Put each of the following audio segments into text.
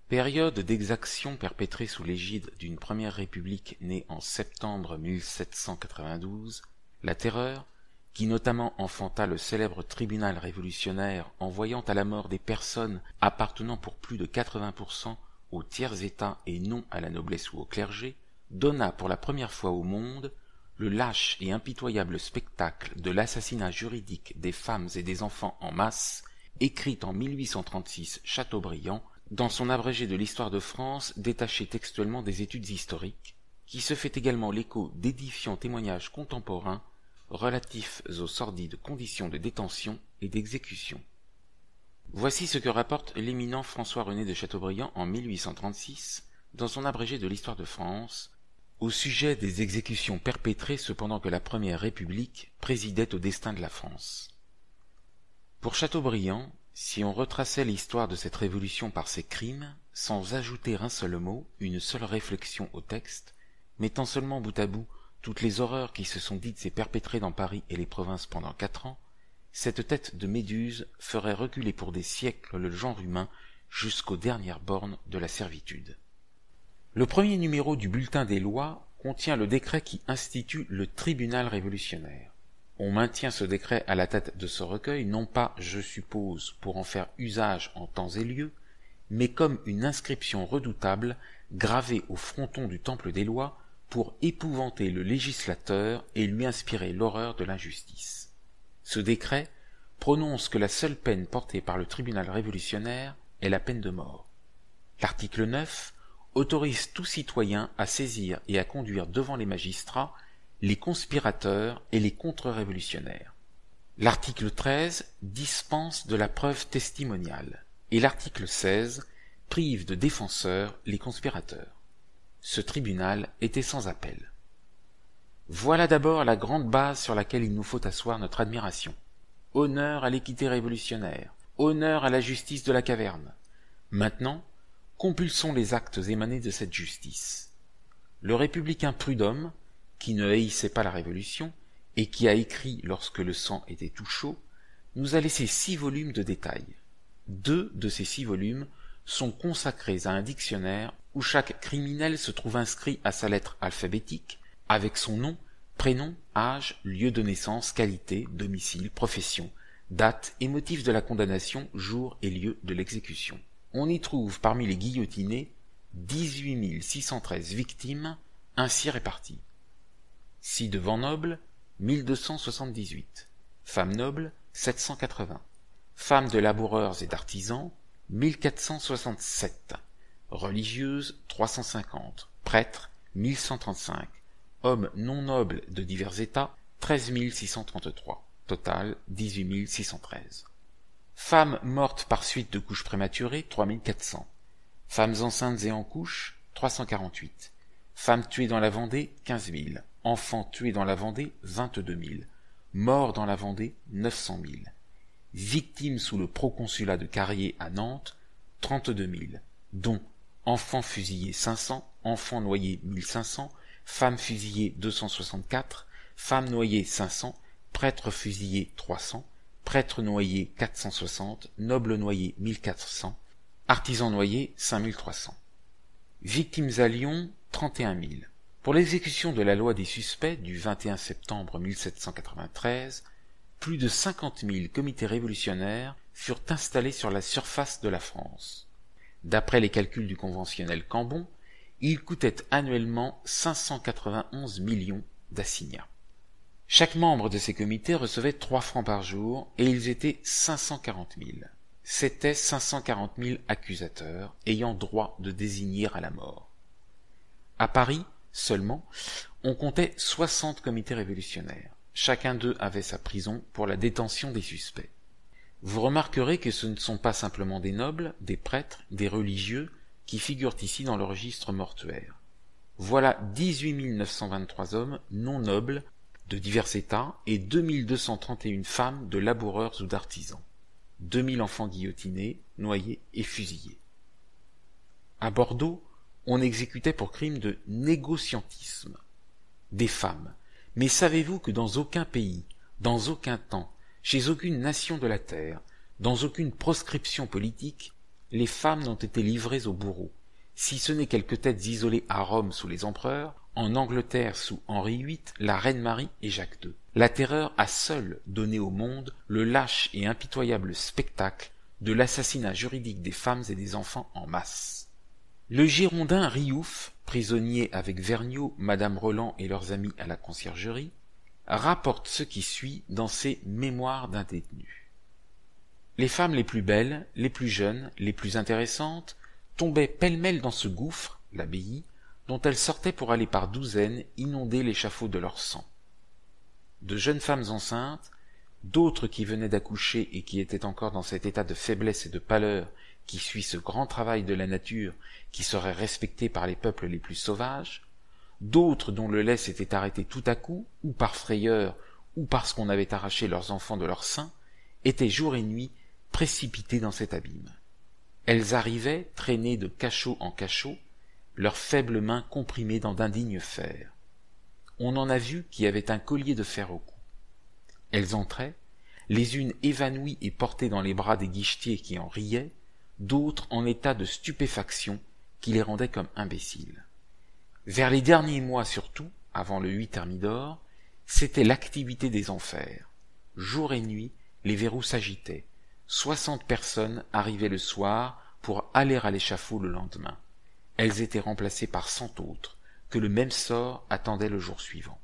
Période d'exactions perpétrées sous l'égide d'une première république née en septembre 1792, la Terreur, qui notamment enfanta le célèbre tribunal révolutionnaire en voyant à la mort des personnes appartenant pour plus de 80% au tiers-état et non à la noblesse ou au clergé, donna pour la première fois au monde le lâche et impitoyable spectacle de l'assassinat juridique des femmes et des enfants en masse, écrit en 1836 Chateaubriand, dans son abrégé de l'histoire de France détaché textuellement des études historiques, qui se fait également l'écho d'édifiants témoignages contemporains relatifs aux sordides conditions de détention et d'exécution. Voici ce que rapporte l'éminent François-René de Chateaubriand en 1836, dans son abrégé de l'histoire de France, au sujet des exécutions perpétrées cependant que la Première République présidait au destin de la France. Pour Chateaubriand, si on retraçait l'histoire de cette révolution par ses crimes, sans ajouter un seul mot, une seule réflexion au texte, mettant seulement bout à bout toutes les horreurs qui se sont dites et perpétrées dans Paris et les provinces pendant 4 ans, cette tête de Méduse ferait reculer pour des siècles le genre humain jusqu'aux dernières bornes de la servitude. Le premier numéro du Bulletin des lois contient le décret qui institue le tribunal révolutionnaire. On maintient ce décret à la tête de ce recueil, non pas, je suppose, pour en faire usage en temps et lieu, mais comme une inscription redoutable gravée au fronton du temple des lois pour épouvanter le législateur et lui inspirer l'horreur de l'injustice. Ce décret prononce que la seule peine portée par le tribunal révolutionnaire est la peine de mort. L'article 9 autorise tout citoyen à saisir et à conduire devant les magistrats les conspirateurs et les contre-révolutionnaires. L'article 13 dispense de la preuve testimoniale et l'article 16 prive de défenseurs les conspirateurs. Ce tribunal était sans appel. Voilà d'abord la grande base sur laquelle il nous faut asseoir notre admiration. Honneur à l'équité révolutionnaire, honneur à la justice de la caverne. Maintenant, compulsons les actes émanés de cette justice. Le républicain Prudhomme, qui ne haïssait pas la Révolution, et qui a écrit lorsque le sang était tout chaud, nous a laissé 6 volumes de détails. 2 de ces 6 volumes sont consacrés à un dictionnaire où chaque criminel se trouve inscrit à sa lettre alphabétique, avec son nom, prénom, âge, lieu de naissance, qualité, domicile, profession, date et motif de la condamnation, jour et lieu de l'exécution. On y trouve parmi les guillotinés 18 613 victimes ainsi réparties. Ci-devant nobles, 1278. Femmes nobles, 780. Femmes de laboureurs et d'artisans, 1467. Religieuses, 350. Prêtres, 1135. Hommes non nobles de divers états, 13 633. Total, 18 613. Femmes mortes par suite de couches prématurées, 3400. Femmes enceintes et en couches, 348. Femmes tuées dans la Vendée, 15 000. Enfants tués dans la Vendée, 22 000. Morts dans la Vendée, 900 000. Victimes sous le proconsulat de Carrier à Nantes, 32 000, dont enfants fusillés 500, enfants noyés 1500, femmes fusillées 264, femmes noyées 500, prêtres fusillés 300, prêtres noyés 460, nobles noyés 1400, artisans noyés 5300. Victimes à Lyon, 31 000. Pour l'exécution de la loi des suspects du 21 septembre 1793, plus de 50 000 comités révolutionnaires furent installés sur la surface de la France. D'après les calculs du conventionnel Cambon, il coûtait annuellement 591 millions d'assignats. Chaque membre de ces comités recevait 3 francs par jour et ils étaient 540 000. C'étaient 540 000 accusateurs ayant droit de désigner à la mort. À Paris, seulement, on comptait 60 comités révolutionnaires. Chacun d'eux avait sa prison pour la détention des suspects. Vous remarquerez que ce ne sont pas simplement des nobles, des prêtres, des religieux qui figurent ici dans le registre mortuaire. Voilà 18 923 hommes non nobles de divers états et 2231 femmes de laboureurs ou d'artisans. 2000 enfants guillotinés, noyés et fusillés. À Bordeaux, on exécutait pour crime de négociantisme des femmes. Mais savez-vous que dans aucun pays, dans aucun temps, chez aucune nation de la terre, dans aucune proscription politique, les femmes n'ont été livrées aux bourreaux, si ce n'est quelques têtes isolées à Rome sous les empereurs, en Angleterre sous Henri VIII, la reine Marie et Jacques II. La terreur a seule donné au monde le lâche et impitoyable spectacle de l'assassinat juridique des femmes et des enfants en masse. Le Girondin Riouf, prisonnier avec Vergniaud, Madame Roland et leurs amis à la conciergerie, rapporte ce qui suit dans ses Mémoires d'un détenu. Les femmes les plus belles, les plus jeunes, les plus intéressantes, tombaient pêle-mêle dans ce gouffre, l'abbaye, dont elles sortaient pour aller par douzaines inonder l'échafaud de leur sang. De jeunes femmes enceintes, d'autres qui venaient d'accoucher et qui étaient encore dans cet état de faiblesse et de pâleur qui suit ce grand travail de la nature qui serait respecté par les peuples les plus sauvages, d'autres dont le lait s'était arrêté tout à coup, ou par frayeur, ou parce qu'on avait arraché leurs enfants de leur sein, étaient jour et nuit précipitées dans cet abîme. Elles arrivaient, traînées de cachot en cachot, leurs faibles mains comprimées dans d'indignes fers. On en a vu qui avaient un collier de fer au cou. Elles entraient, les unes évanouies et portées dans les bras des guichetiers qui en riaient, d'autres en état de stupéfaction qui les rendait comme imbéciles. Vers les derniers mois surtout, avant le 8 Thermidor, c'était l'activité des enfers. Jour et nuit, les verrous s'agitaient. 60 personnes arrivaient le soir pour aller à l'échafaud le lendemain. Elles étaient remplacées par 100 autres, que le même sort attendait le jour suivant.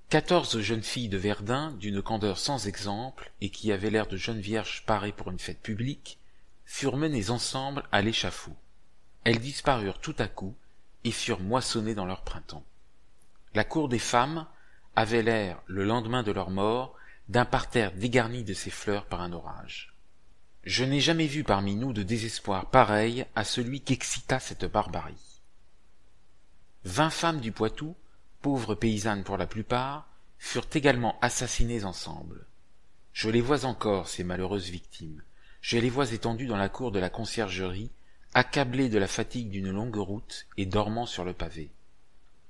14 jeunes filles de Verdun, d'une candeur sans exemple, et qui avaient l'air de jeunes vierges parées pour une fête publique, furent menées ensemble à l'échafaud. Elles disparurent tout à coup, et furent moissonnées dans leur printemps. La cour des femmes avait l'air, le lendemain de leur mort, d'un parterre dégarni de ces fleurs par un orage. Je n'ai jamais vu parmi nous de désespoir pareil à celui qu'excita cette barbarie. 20 femmes du Poitou, pauvres paysannes pour la plupart, furent également assassinées ensemble. Je les vois encore, ces malheureuses victimes. Je les vois étendues dans la cour de la conciergerie, accablées de la fatigue d'une longue route et dormant sur le pavé.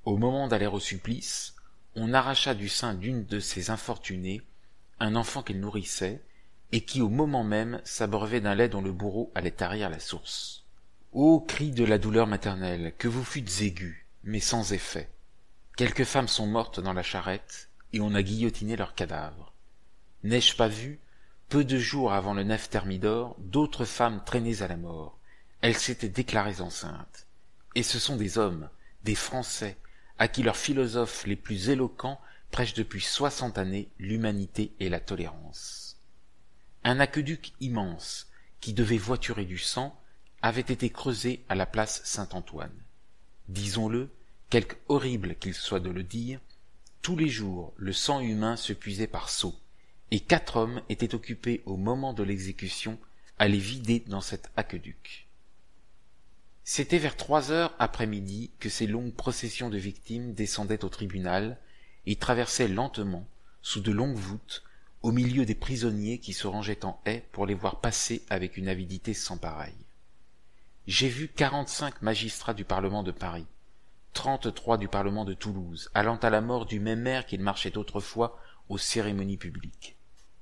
Au moment d'aller au supplice, on arracha du sein d'une de ces infortunées un enfant qu'elle nourrissait, et qui au moment même s'abreuvait d'un lait dont le bourreau allait tarir la source. Ô cri de la douleur maternelle, que vous fûtes aigus, mais sans effet. Quelques femmes sont mortes dans la charrette, et on a guillotiné leurs cadavres. N'ai-je pas vu, peu de jours avant le 9 Thermidor, d'autres femmes traînées à la mort? Elles s'étaient déclarées enceintes. Et ce sont des hommes, des Français, à qui leurs philosophes les plus éloquents prêchent depuis 60 années l'humanité et la tolérance. Un aqueduc immense, qui devait voiturer du sang, avait été creusé à la place Saint-Antoine. Disons-le, quelque horrible qu'il soit de le dire, tous les jours le sang humain se puisait par seaux, et 4 hommes étaient occupés au moment de l'exécution à les vider dans cet aqueduc. C'était vers 3 heures après-midi que ces longues processions de victimes descendaient au tribunal et traversaient lentement, sous de longues voûtes, au milieu des prisonniers qui se rangeaient en haie pour les voir passer avec une avidité sans pareille. J'ai vu 45 magistrats du Parlement de Paris, 33 du Parlement de Toulouse, allant à la mort du même maire qu'ils marchaient autrefois aux cérémonies publiques.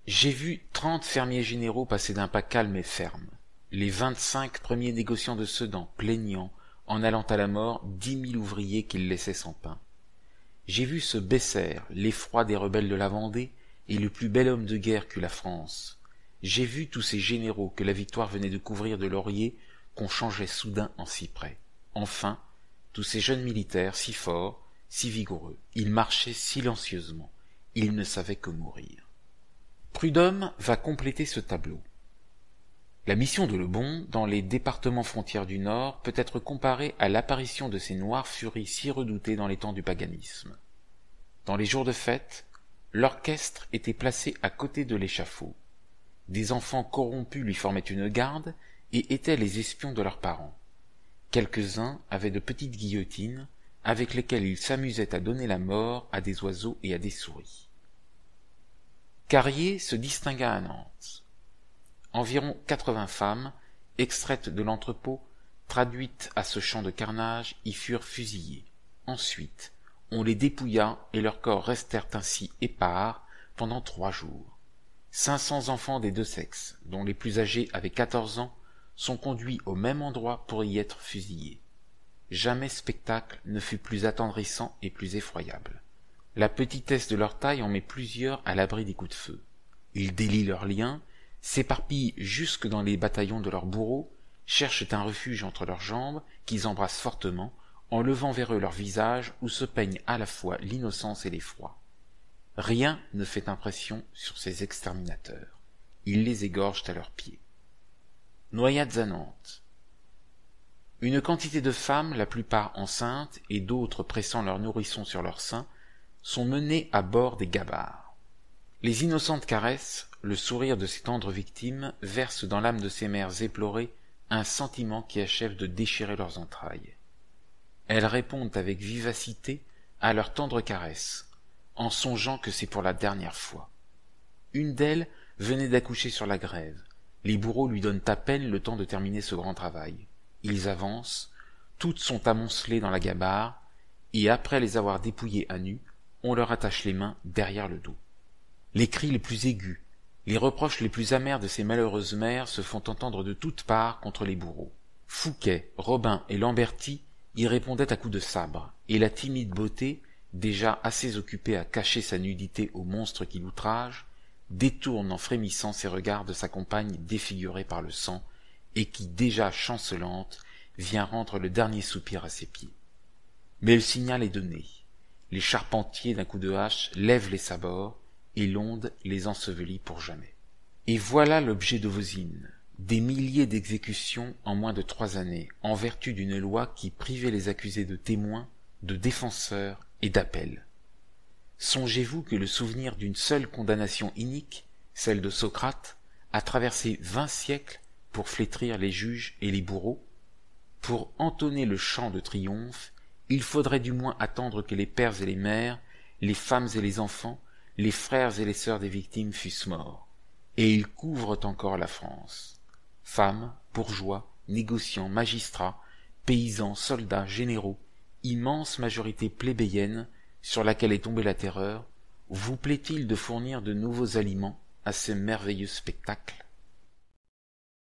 J'ai vu 30 fermiers généraux passer d'un pas calme et ferme, les 25 premiers négociants de Sedan plaignant, en allant à la mort, 10 000 ouvriers qu'ils laissaient sans pain. J'ai vu ce Bessères, l'effroi des rebelles de la Vendée, et le plus bel homme de guerre qu'eut la France. J'ai vu tous ces généraux que la victoire venait de couvrir de lauriers qu'on changeait soudain en cyprès. Enfin, tous ces jeunes militaires si forts, si vigoureux. Ils marchaient silencieusement. Ils ne savaient que mourir. Prudhomme va compléter ce tableau. La mission de Lebon, dans les départements frontières du Nord, peut être comparée à l'apparition de ces noires furies si redoutées dans les temps du paganisme. Dans les jours de fête, l'orchestre était placé à côté de l'échafaud. Des enfants corrompus lui formaient une garde et étaient les espions de leurs parents. Quelques-uns avaient de petites guillotines avec lesquelles ils s'amusaient à donner la mort à des oiseaux et à des souris. Carrier se distingua à Nantes. Environ 80 femmes, extraites de l'entrepôt, traduites à ce champ de carnage, y furent fusillées. Ensuite, on les dépouilla et leurs corps restèrent ainsi épars pendant 3 jours. 500 enfants des deux sexes, dont les plus âgés avaient 14 ans, sont conduits au même endroit pour y être fusillés. Jamais spectacle ne fut plus attendrissant et plus effroyable. La petitesse de leur taille en met plusieurs à l'abri des coups de feu. Ils délient leurs liens, s'éparpillent jusque dans les bataillons de leurs bourreaux, cherchent un refuge entre leurs jambes, qu'ils embrassent fortement, en levant vers eux leur visage où se peignent à la fois l'innocence et l'effroi. Rien ne fait impression sur ces exterminateurs. Ils les égorgent à leurs pieds. Noyades à Nantes. Une quantité de femmes, la plupart enceintes et d'autres pressant leurs nourrissons sur leurs seins, sont menées à bord des gabarres. Les innocentes caresses, le sourire de ces tendres victimes versent dans l'âme de ces mères éplorées un sentiment qui achève de déchirer leurs entrailles. Elles répondent avec vivacité à leurs tendres caresses, en songeant que c'est pour la dernière fois. Une d'elles venait d'accoucher sur la grève. Les bourreaux lui donnent à peine le temps de terminer ce grand travail. Ils avancent, toutes sont amoncelées dans la gabarre, et après les avoir dépouillées à nu, on leur attache les mains derrière le dos. Les cris les plus aigus, les reproches les plus amers de ces malheureuses mères se font entendre de toutes parts contre les bourreaux. Fouquet, Robin et Lamberty y répondaient à coups de sabre, et la timide beauté, déjà assez occupée à cacher sa nudité au monstre qui l'outrage, détourne en frémissant ses regards de sa compagne défigurée par le sang, et qui, déjà chancelante, vient rendre le dernier soupir à ses pieds. Mais le signal est donné. Les charpentiers d'un coup de hache lèvent les sabords, et l'onde les ensevelit pour jamais. Et voilà l'objet de vos hymnes, des milliers d'exécutions en moins de 3 années, en vertu d'une loi qui privait les accusés de témoins, de défenseurs et d'appels. Songez-vous que le souvenir d'une seule condamnation inique, celle de Socrate, a traversé 20 siècles pour flétrir les juges et les bourreaux? Pour entonner le chant de triomphe, il faudrait du moins attendre que les pères et les mères, les femmes et les enfants, les frères et les sœurs des victimes fussent morts. Et ils couvrent encore la France. Femmes, bourgeois, négociants, magistrats, paysans, soldats, généraux, immense majorité plébéienne sur laquelle est tombée la terreur, vous plaît-il de fournir de nouveaux aliments à ce merveilleux spectacle?